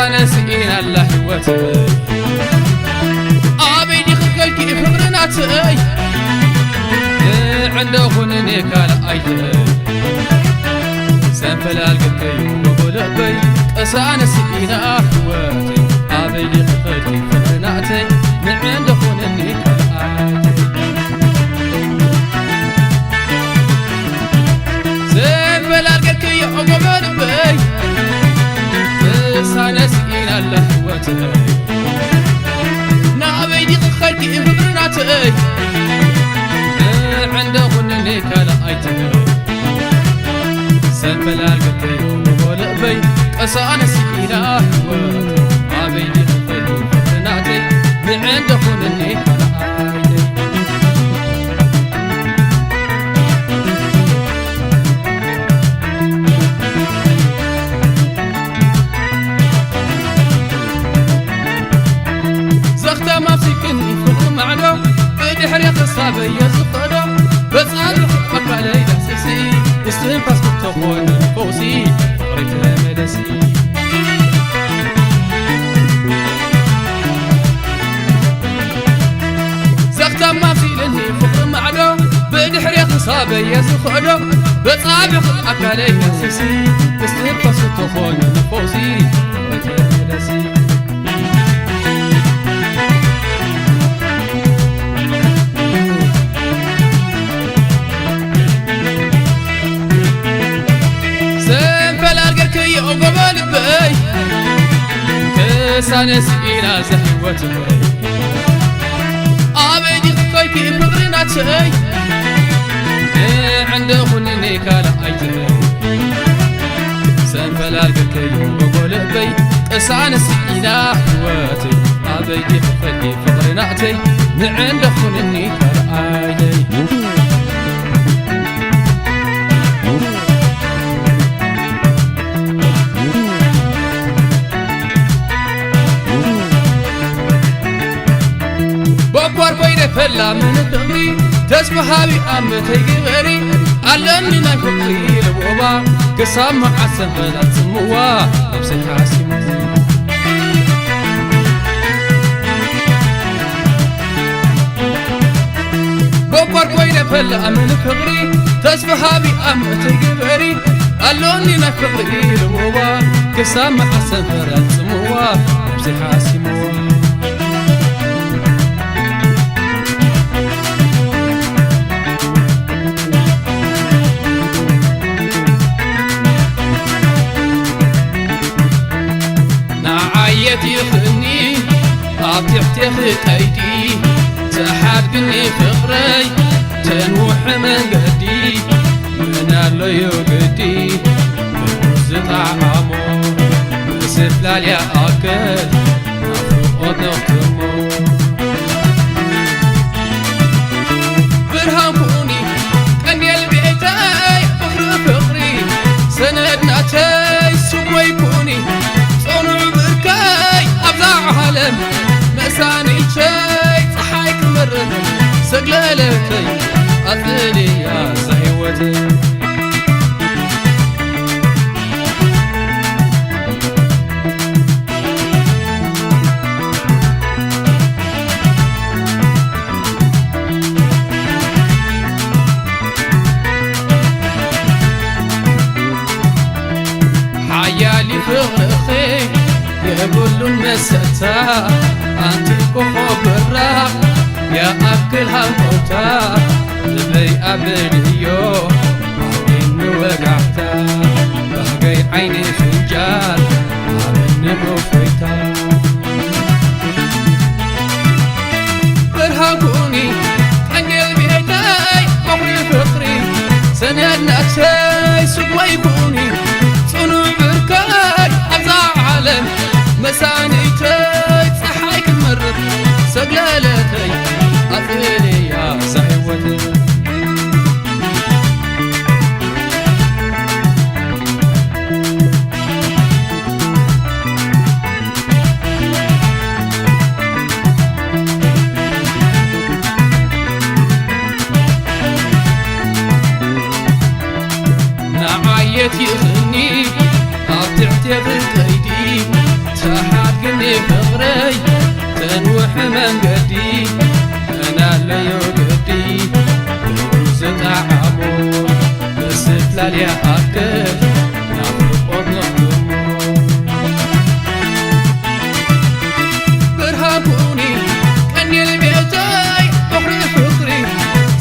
أنا سئين الله هوتي أبيدي خلقك فقرناتي عنده خنني كالا أيتي سنفل القكي وقلبي أنا سئين هوتي أبيدي خلقك فقرناتي عنده خنني كالا أيتي سنفل القكي وقلبي أنا سئين الله هوتي نابيدي خلقي فقرناتي عنده خنني كالا أيتي سنفل القكي وقلبي أنا سئين هوتي نابيدي خلقي فقرناتي عنده خنني كالا أيتي حريق الصعب يزقنا بس عارف مقالي دحسسي استنفاس بتخون فوسي قريتها مدسي زقتا ما في لني فقر معنا بدي حريق الصعب يزقنا بس عارف مقالي دحسسي استنفاس بتخون فوسي قريتها مدسي وقبل بي كسانة سئينة زهوتي أبيدي خلقي فقرناتي عنده خنني كالا أيتي سنفل القكي وقبل بي كسانة سئينة زهوتي أبيدي خلقي فقرناتي عنده خنني كالا أيتي بوار بيد فلا من تغري تسبحابي أمتي غيري علمني نفقري لبوبا قسام عسن فلا تسموا نفسي حاسمو بوار بيد فلا من تغري تسبحابي أمتي غيري علمني نفقري لبوبا قسام عسن فلا تسموا نفسي حاسمو يخني أبتحتي خيدي تحدقني فقري تنوح من قدي من اللي يقدي بوز طعمه بسفلال يا أكل أفرقود نختمه برهان كوني كان البيتاي فخر فقري سندناتي سوي كوني مساني شي صحايك مرن سقلالتي أثني يا صحيوتي حيالي فغرخي يقولوا المستا أنت كوخو بالراب يا أكل هالموتا لبي أبديو عين وقعتا بقي عيني فنجال عين بوفيتا برهاقوني عن قلبي هداي بحري فقري سندنا تاي سقوي يكوني صنوع بركاي أبزع عالم مساني تاي صحايك المرر سقل عالية أكل نافق نخدم برهابوني كني البيتاي بحر فقري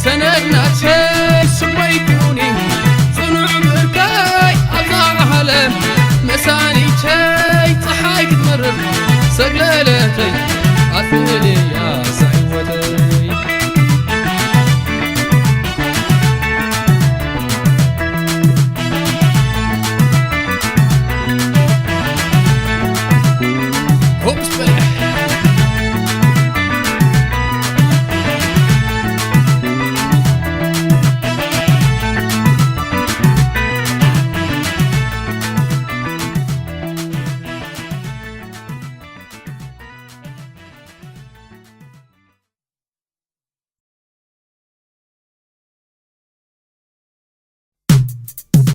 سندنا شي سويكوني صنع بركاي أضاع هلم مساني شي صحاي تمرر سقلالتي عثلي يا سعيوتي